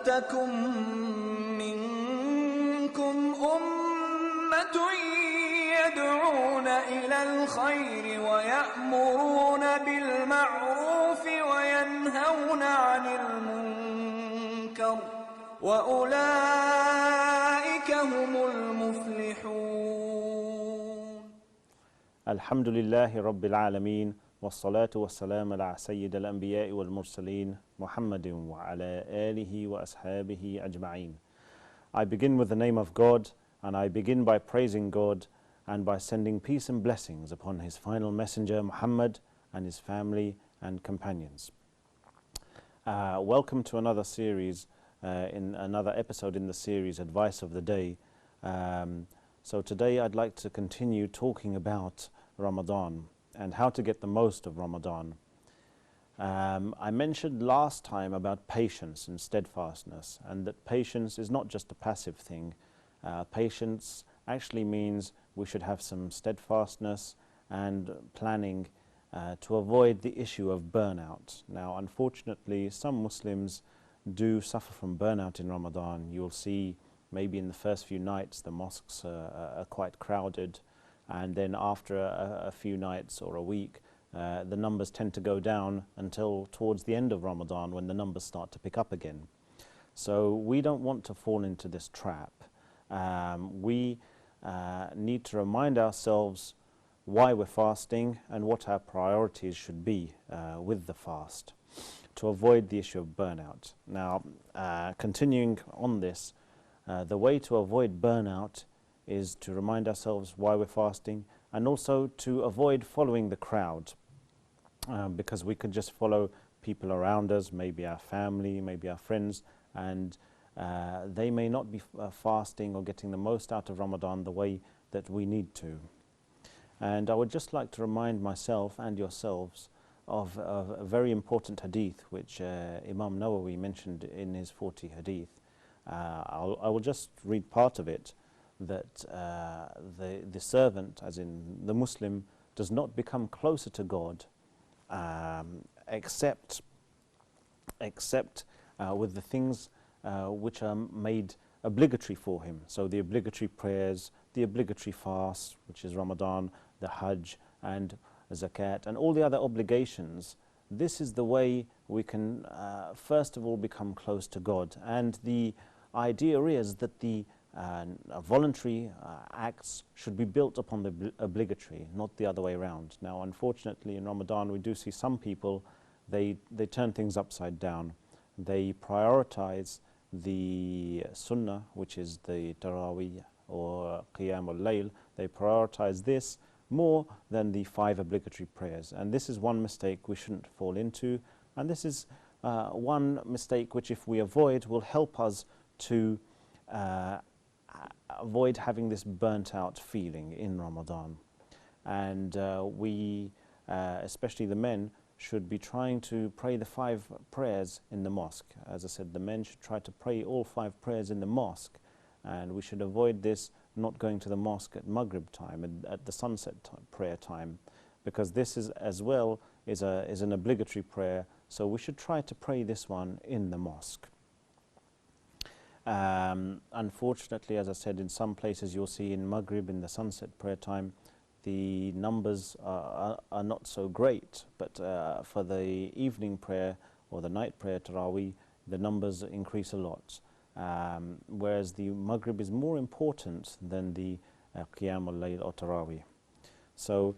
وَلْتَكُنْ مِنْكُمْ أُمَّةٌ يَدْعُونَ إِلَى الْخَيْرِ وَيَأْمُرُونَ بِالْمَعْرُوفِ وَيَنْهَوْنَ عَنِ الْمُنْكَرِ وَأُولَئِكَ هُمُ الْمُفْلِحُونَ. Alhamdulillahi Rabbil Alameen, wassalatu wassalam ala Sayyid al-Anbiya'i wal-Mursaleen, Muhammadin wa ala alihi wa ashabihi ajma'een. I begin with the name of God, and I begin by praising God and by sending peace and blessings upon his final messenger Muhammad and his family and companions. Welcome to another series, in another episode in the series Advice of the Day. So today I'd like to continue talking about Ramadan and how to get the most of Ramadan. I mentioned last time about patience and steadfastness, and that patience is not just a passive thing. Patience actually means we should have some steadfastness and planning to avoid the issue of burnout. Now, unfortunately, some Muslims do suffer from burnout in Ramadan. You'll see maybe in the first few nights the mosques are quite crowded, and then after a few nights or a week the numbers tend to go down until towards the end of Ramadan, when the numbers start to pick up again. So we don't want to fall into this trap. We need to remind ourselves why we're fasting and what our priorities should be with the fast, to avoid the issue of burnout. Now, continuing on this, the way to avoid burnout is to remind ourselves why we're fasting, and also to avoid following the crowd, because we could just follow people around us, maybe our family, maybe our friends, and they may not be fasting or getting the most out of Ramadan the way that we need to. And I would just like to remind myself and yourselves of a very important hadith which Imam Nawawi mentioned in his 40 hadith. I will just read part of it, that the servant, as in the Muslim, does not become closer to God except with the things which are made obligatory for him. So the obligatory prayers, the obligatory fast, which is Ramadan, the Hajj and Zakat, and all the other obligations. This is the way we can first of all become close to God. And the idea is that the voluntary acts should be built upon the obligatory, not the other way around. Now, unfortunately, in Ramadan we do see some people, they turn things upside down. They prioritize the sunnah, which is the Taraweeh or Qiyam al-Layl. They prioritize this more than the 5 obligatory prayers, and this is one mistake we shouldn't fall into. And this is one mistake which, if we avoid, will help us to avoid having this burnt out feeling in Ramadan. And we, especially the men, should be trying to pray the 5 prayers in the mosque. As I said, the men should try to pray all 5 prayers in the mosque, and we should avoid this not going to the mosque at Maghrib time and at the sunset prayer time, because this is as well is an obligatory prayer. So we should try to pray this one in the mosque. Unfortunately, as I said, in some places you'll see in Maghrib, in the sunset prayer time, the numbers are not so great, but for the evening prayer or the night prayer, Taraweeh, the numbers increase a lot. Whereas the Maghrib is more important than the Qiyam al-Layl or Taraweeh. So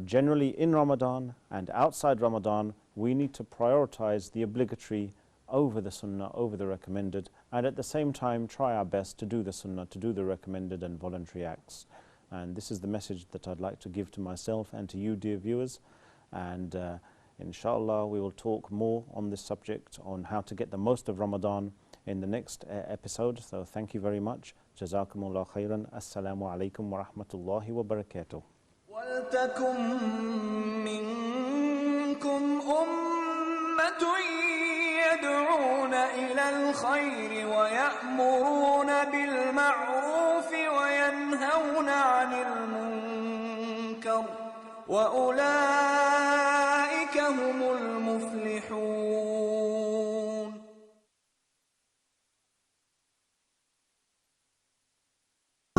generally in Ramadan and outside Ramadan, we need to prioritize the obligatory over the sunnah, over the recommended, and at the same time try our best to do the sunnah, to do the recommended and voluntary acts. And this is the message that I'd like to give to myself and to you, dear viewers. And inshallah, we will talk more on this subject, on how to get the most of Ramadan, in the next episode. So thank you very much. Jazakumullah khairan. Assalamu alaikum wa rahmatullahi wa barakatuh. وَلْتَكُنْ مِنْكُمْ أُمَّةٌ يَدْعُونَ إِلَى الْخَيْرِ وَيَأْمُرُونَ بِالْمَعْرُوفِ وَيَنْهَوْنَ عَنِ الْمُنْكَرِ وَأُولَئِكَ